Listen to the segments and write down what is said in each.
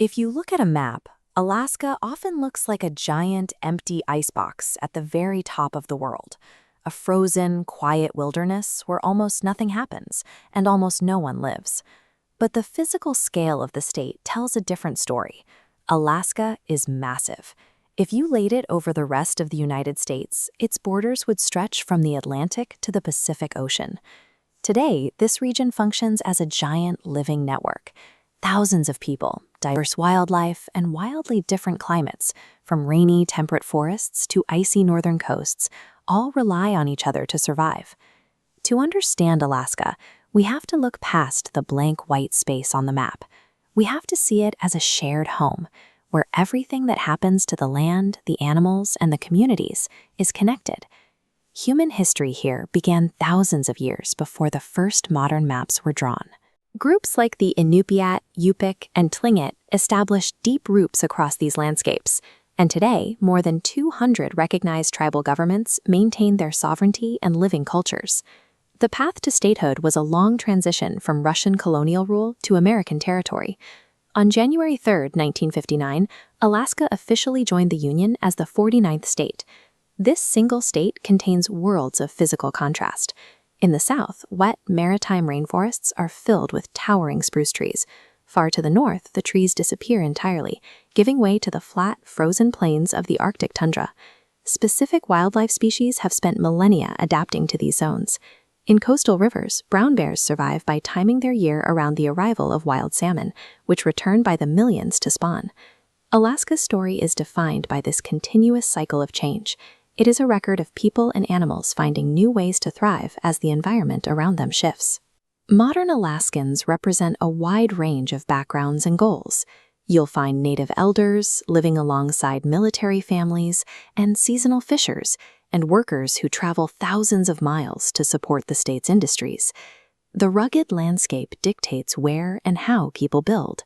If you look at a map, Alaska often looks like a giant, empty icebox at the very top of the world. A frozen, quiet wilderness where almost nothing happens and almost no one lives. But the physical scale of the state tells a different story. Alaska is massive. If you laid it over the rest of the United States, its borders would stretch from the Atlantic to the Pacific Ocean. Today, this region functions as a giant living network. Thousands of people, diverse wildlife, and wildly different climates, from rainy, temperate forests to icy northern coasts, all rely on each other to survive. To understand Alaska, we have to look past the blank white space on the map. We have to see it as a shared home, where everything that happens to the land, the animals, and the communities is connected. Human history here began thousands of years before the first modern maps were drawn. Groups like the Inupiat, Yupik, and Tlingit established deep roots across these landscapes, and today, more than 200 recognized tribal governments maintain their sovereignty and living cultures. The path to statehood was a long transition from Russian colonial rule to American territory. On January 3, 1959, Alaska officially joined the Union as the 49th state. This single state contains worlds of physical contrast. In the south, wet, maritime rainforests are filled with towering spruce trees. Far to the north, the trees disappear entirely, giving way to the flat, frozen plains of the Arctic tundra. Specific wildlife species have spent millennia adapting to these zones. In coastal rivers, brown bears survive by timing their year around the arrival of wild salmon, which return by the millions to spawn. Alaska's story is defined by this continuous cycle of change. It is a record of people and animals finding new ways to thrive as the environment around them shifts. Modern Alaskans represent a wide range of backgrounds and goals. You'll find native elders living alongside military families and seasonal fishers and workers who travel thousands of miles to support the state's industries. The rugged landscape dictates where and how people build.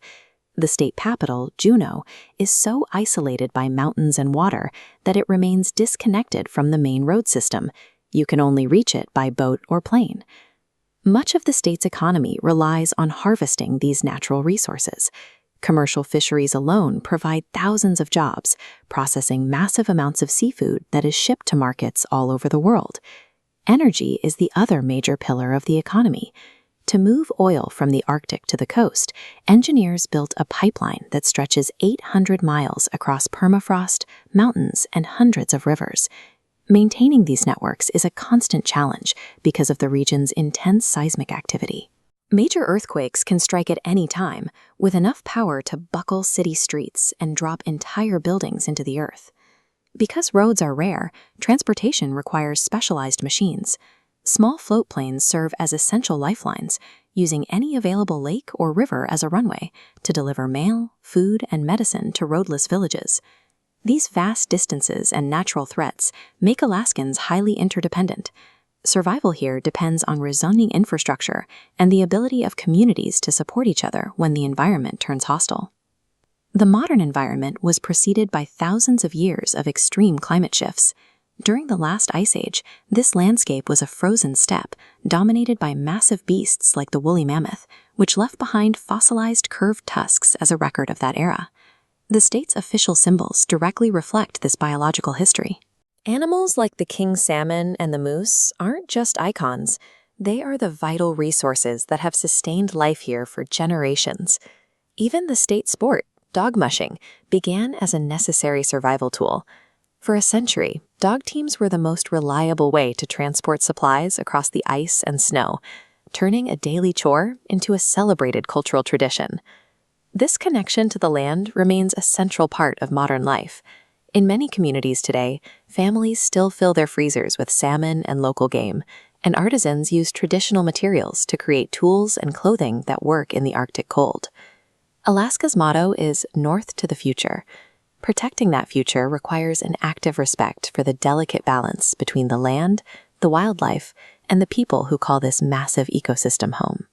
The state capital, Juneau, is so isolated by mountains and water that it remains disconnected from the main road system. You can only reach it by boat or plane. Much of the state's economy relies on harvesting these natural resources. Commercial fisheries alone provide thousands of jobs, processing massive amounts of seafood that is shipped to markets all over the world. Energy is the other major pillar of the economy. To move oil from the Arctic to the coast, engineers built a pipeline that stretches 800 miles across permafrost, mountains, and hundreds of rivers. Maintaining these networks is a constant challenge because of the region's intense seismic activity. Major earthquakes can strike at any time, with enough power to buckle city streets and drop entire buildings into the earth. Because roads are rare, transportation requires specialized machines. Small float planes serve as essential lifelines, using any available lake or river as a runway to deliver mail, food, and medicine to roadless villages. These vast distances and natural threats make Alaskans highly interdependent. Survival here depends on resounding infrastructure and the ability of communities to support each other when the environment turns hostile. The modern environment was preceded by thousands of years of extreme climate shifts. During the last ice age, this landscape was a frozen steppe dominated by massive beasts like the woolly mammoth, which left behind fossilized curved tusks as a record of that era. The state's official symbols directly reflect this biological history. Animals like the king salmon and the moose aren't just icons. They are the vital resources that have sustained life here for generations. Even the state sport, dog mushing, began as a necessary survival tool. For a century, dog teams were the most reliable way to transport supplies across the ice and snow, turning a daily chore into a celebrated cultural tradition. This connection to the land remains a central part of modern life. In many communities today, families still fill their freezers with salmon and local game, and artisans use traditional materials to create tools and clothing that work in the Arctic cold. Alaska's motto is "North to the Future." Protecting that future requires an active respect for the delicate balance between the land, the wildlife, and the people who call this massive ecosystem home.